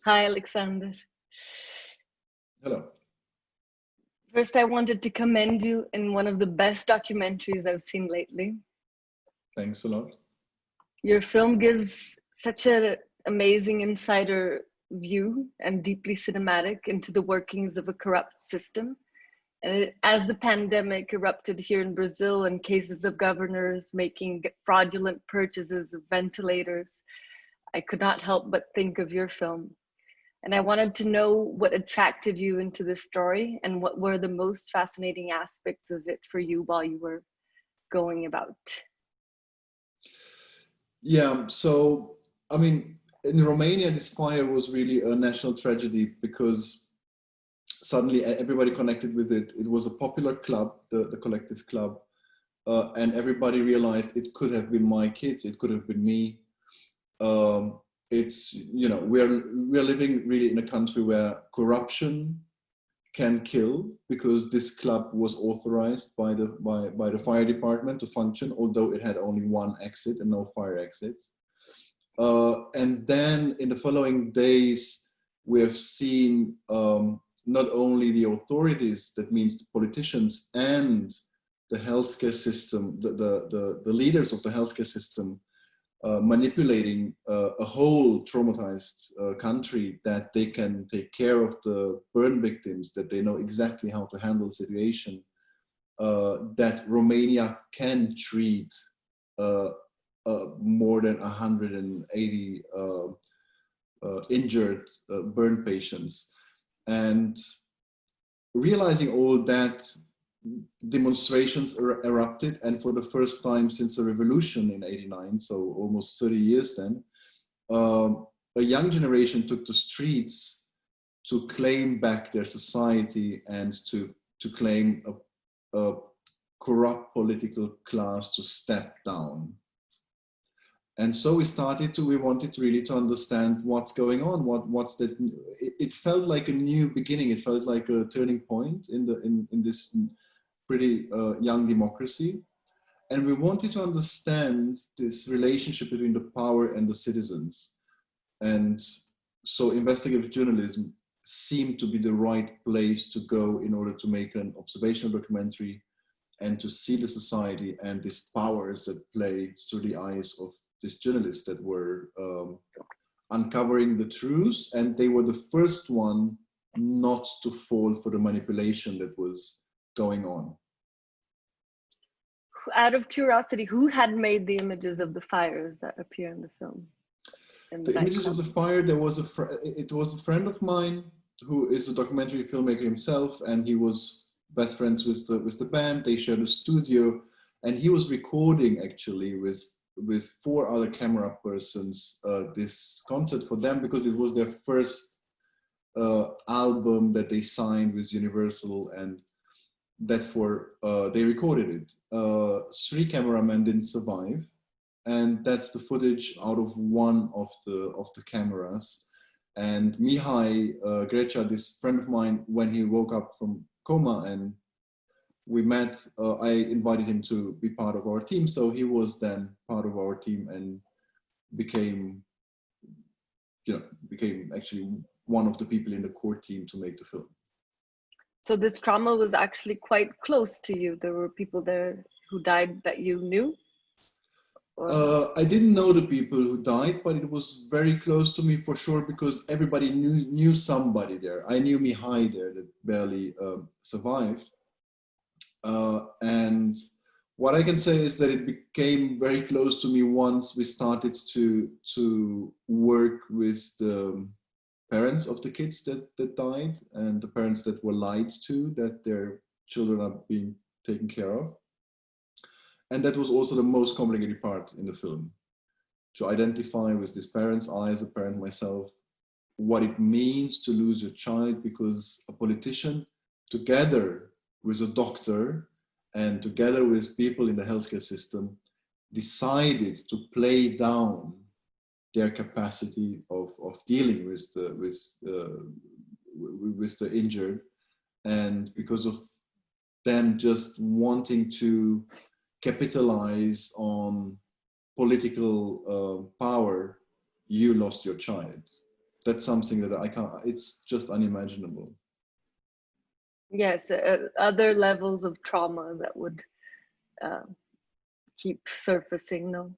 Hi, Alexander. Hello. First, I wanted to commend you in one of the best documentaries I've seen lately. Thanks a lot. Your film gives such an amazing insider view and deeply cinematic into the workings of a corrupt system. And as the pandemic erupted here in Brazil and cases of governors making fraudulent purchases of ventilators, I could not help but think of your film. And I wanted to know what attracted you into this story and what were the most fascinating aspects of it for you while you were going about. Yeah, so, I mean, in Romania, this fire was really a national tragedy because suddenly everybody connected with it. It was a popular club, the Colectiv club, and everybody realized it could have been my kids, it could have been me. It's, you know, we're living really in a country where corruption can kill, because this club was authorized by the fire department to function, although it had only one exit and no fire exits. And then in the following days, we have seen not only the authorities, that means the politicians and the healthcare system, the leaders of the healthcare system, manipulating a whole traumatized country, that they can take care of the burn victims, that they know exactly how to handle the situation, that Romania can treat more than 180 injured burn patients. And realizing all that, demonstrations erupted, and for the first time since the revolution in '89, so almost 30 years then, a young generation took to streets to claim back their society and to claim a corrupt political class to step down. And so we wanted really to understand what's going on, what's that. It felt like a new beginning. It felt like a turning point in this pretty young democracy. And we wanted to understand this relationship between the power and the citizens. And so investigative journalism seemed to be the right place to go in order to make an observational documentary and to see the society and these powers that play through the eyes of these journalists that were uncovering the truth. And they were the first one not to fall for the manipulation that was going on. Out of curiosity, who had made the images of the fires that appear in the film? The images of the fire, it was a friend of mine who is a documentary filmmaker himself, and he was best friends with the band. They shared a studio, and he was recording actually with 4 other camera persons this concert for them, because it was their first album that they signed with Universal, and therefore they recorded it. 3 cameramen didn't survive, and that's the footage out of one of the cameras. And Mihai Grecia, this friend of mine, when he woke up from coma and we met, I invited him to be part of our team. So he was then part of our team and became actually one of the people in the core team to make the film. So this trauma was actually quite close to you. There were people there who died that you knew? I didn't know the people who died, but it was very close to me for sure, because everybody knew somebody there. I knew Mihai there that barely survived. And what I can say is that it became very close to me once we started to work with the parents of the kids that died, and the parents that were lied to that their children are being taken care of. And that was also the most complicated part in the film, to identify with these parents, I as a parent myself, what it means to lose your child, because a politician, together with a doctor and together with people in the healthcare system, decided to play down their capacity of dealing with the injured, and because of them just wanting to capitalize on political power, you lost your child. that's something that I can't, it's just unimaginable. Yes, other levels of trauma that would keep surfacing, no,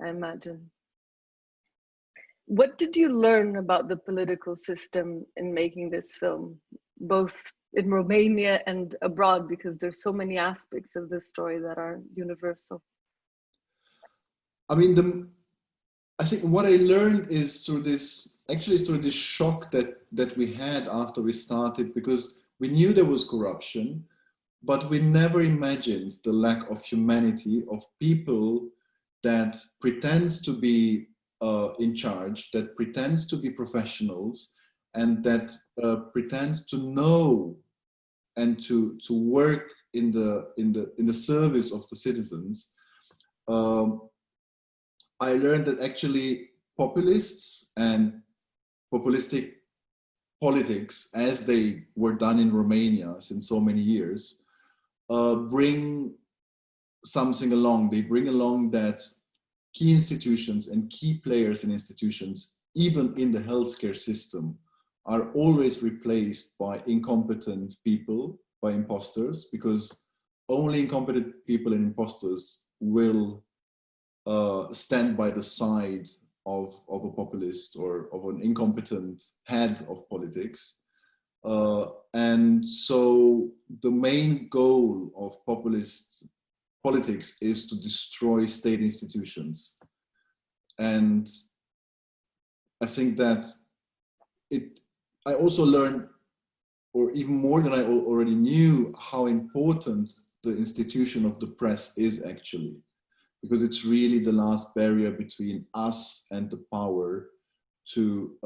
I imagine. What did you learn about the political system in making this film, both in Romania and abroad, because there's so many aspects of this story that are universal? I mean, I think what I learned is through this shock that we had after we started, because we knew there was corruption, but we never imagined the lack of humanity of people that pretend to be in charge, that pretend to be professionals, and that pretend to know and to work in the service of the citizens. I learned that actually populists and populistic politics, as they were done in Romania since so many years, bring something along. They bring along that key institutions and key players in institutions, even in the healthcare system, are always replaced by incompetent people, by imposters, because only incompetent people and imposters will stand by the side of a populist or of an incompetent head of politics. And so the main goal of populist politics is to destroy state institutions. And I think that I also learned, or even more than I already knew, how important the institution of the press is actually, because it's really the last barrier between us and the power to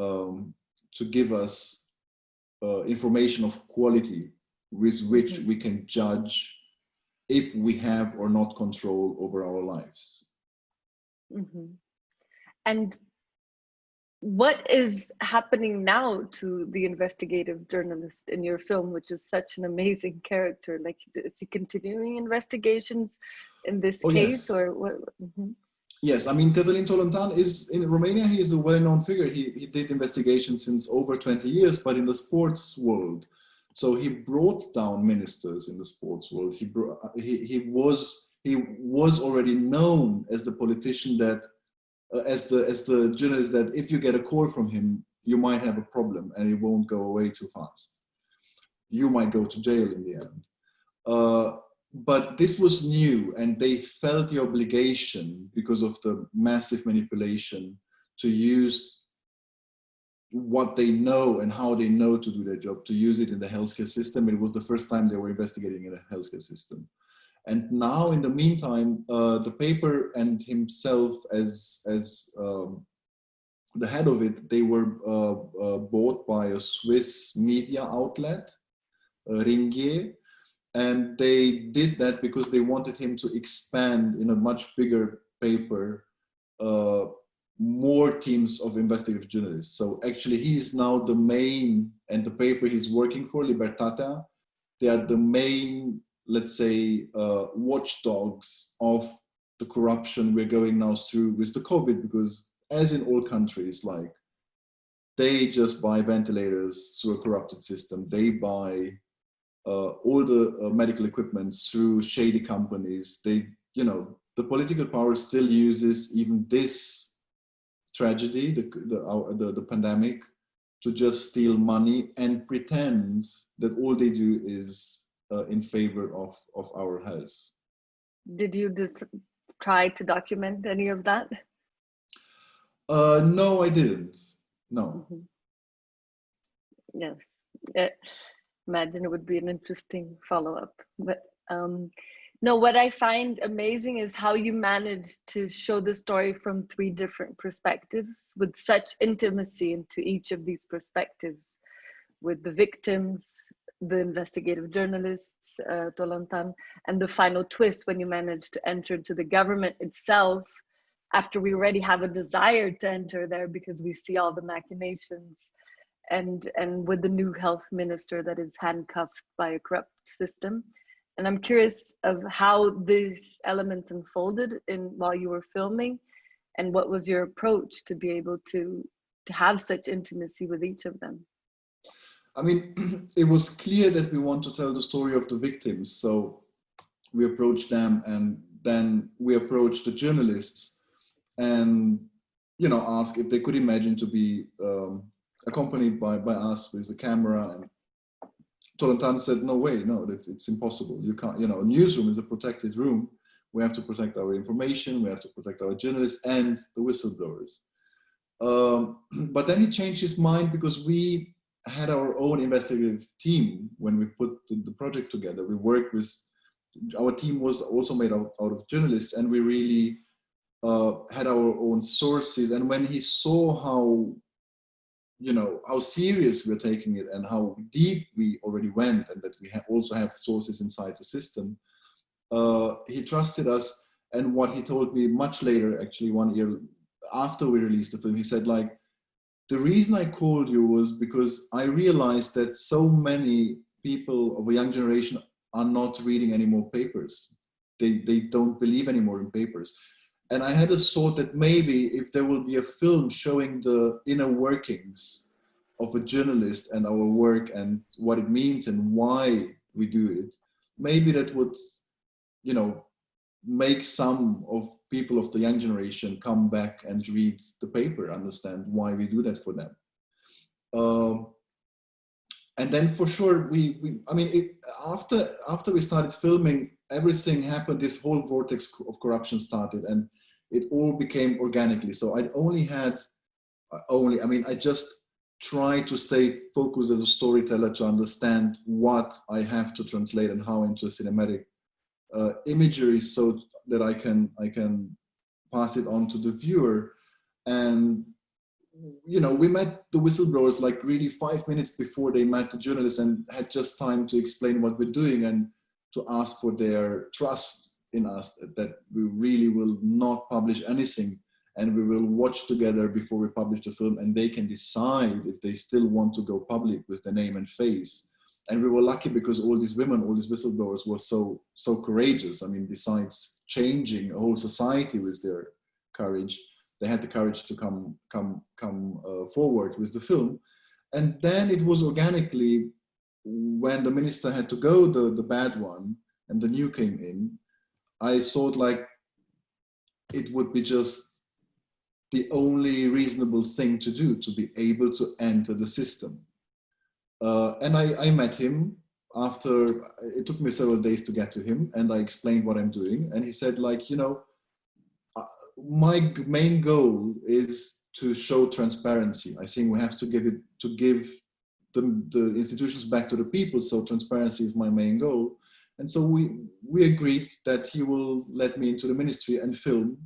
give us information of quality with which we can judge if we have or not control over our lives. And what is happening now to the investigative journalist in your film, which is such an amazing character? Like, is he continuing investigations in this case, yes. or what? Yes, I mean, Cătălin Tolontan is, in Romania, he is a well-known figure. He did investigations since over 20 years, but in the sports world. So he brought down ministers in the sports world. He was already known as the politician that, as the journalist that if you get a call from him, you might have a problem and it won't go away too fast. You might go to jail in the end. But this was new, and they felt the obligation, because of the massive manipulation, to use what they know and how they know to do their job, to use it in the healthcare system. It was the first time they were investigating in a healthcare system. And now, in the meantime, the paper and himself as the head of it, they were bought by a Swiss media outlet, Ringier. And they did that because they wanted him to expand in a much bigger paper, more teams of investigative journalists. So actually he is now the main, and the paper he's working for, Libertatea, they are the main, let's say, watchdogs of the corruption we're going now through with the COVID, because as in all countries, like, they just buy ventilators through a corrupted system. They buy all the medical equipment through shady companies. They, the political power still uses even this tragedy, the pandemic, to just steal money and pretend that all they do is in favor of our health. Did you try to document any of that? No, I didn't. No. Yes. Imagine it would be an interesting follow-up. But no, what I find amazing is how you managed to show the story from 3 different perspectives with such intimacy into each of these perspectives, with the victims, the investigative journalists, Tolontan, and the final twist when you managed to enter into the government itself, after we already have a desire to enter there because we see all the machinations, and with the new health minister that is handcuffed by a corrupt system. And I'm curious of how these elements unfolded while you were filming, and what was your approach to be able to to have such intimacy with each of them? I mean, it was clear that we want to tell the story of the victims. So we approached them, and then we approached the journalists and, asked if they could imagine to be accompanied by us with a camera. And Tolontan said, no way, no, it's impossible. You can't, a newsroom is a protected room. We have to protect our information. We have to protect our journalists and the whistleblowers. But then he changed his mind, because we had our own investigative team when we put the project together. We worked with, our team was also made out of journalists, and we really had our own sources. And when he saw how serious we're taking it and how deep we already went, and that we also have sources inside the system, he trusted us. And what he told me much later, actually 1 year after we released the film, he said, like, the reason I called you was because I realized that so many people of a young generation are not reading any more papers. They don't believe anymore in papers. And I had a thought that maybe if there will be a film showing the inner workings of a journalist and our work and what it means and why we do it, maybe that would, make some of people of the young generation come back and read the paper, understand why we do that for them. And then for sure, after we started filming, everything happened, this whole vortex of corruption started, and it all became organically. So I just try to stay focused as a storyteller to understand what I have to translate and how into a cinematic imagery, so that I can pass it on to the viewer. And we met the whistleblowers like really 5 minutes before they met the journalists, and had just time to explain what we're doing and to ask for their trust in us, that we really will not publish anything, and we will watch together before we publish the film, and they can decide if they still want to go public with their name and face. And we were lucky, because all these women, all these whistleblowers were so courageous. I mean, besides changing a whole society with their courage, they had the courage to come forward with the film. And then it was organically, when the minister had to go, the bad one, and the new came in, I thought like it would be just the only reasonable thing to do, to be able to enter the system. And I met him after, it took me several days to get to him, and I explained what I'm doing. And he said, like, my main goal is to show transparency. I think we have to give the institutions back to the people. So transparency is my main goal. And so we agreed that he will let me into the ministry and film,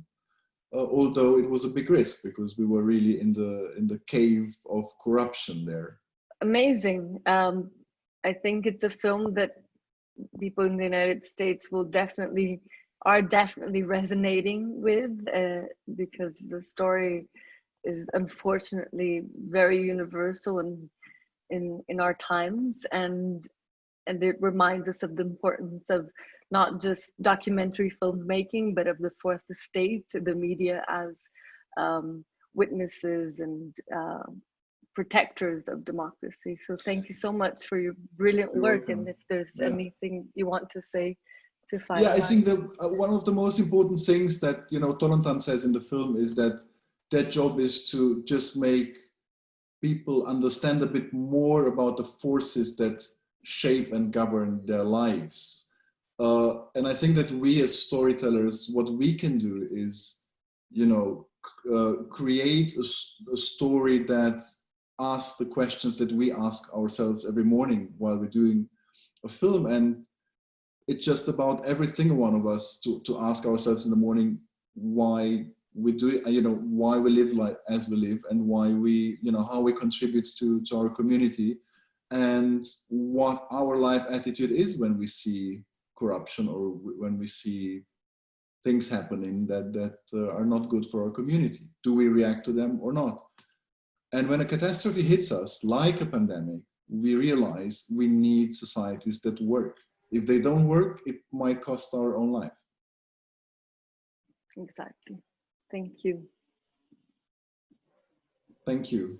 although it was a big risk, because we were really in the cave of corruption there. Amazing. I think it's a film that people in the United States are definitely resonating with, because the story is unfortunately very universal in our times, and it reminds us of the importance of not just documentary filmmaking, but of the fourth estate, the media as witnesses and protectors of democracy. So thank you so much for your brilliant work. And if there's anything you want to say to finalize. Yeah, I think that one of the most important things that, Tolontan says in the film is that their job is to just make people understand a bit more about the forces that shape and govern their lives. And I think that we as storytellers, what we can do is, create a story that asks the questions that we ask ourselves every morning while we're doing a film. And it's just about every single one of us to ask ourselves in the morning why we do it, why we live like as we live, and why we, how we contribute to our community, and what our life attitude is when we see corruption or when we see things happening that are not good for our community. Do we react to them or not? And when a catastrophe hits us, like a pandemic, we realize we need societies that work. If they don't work, it might cost our own life. Exactly. Thank you. Thank you.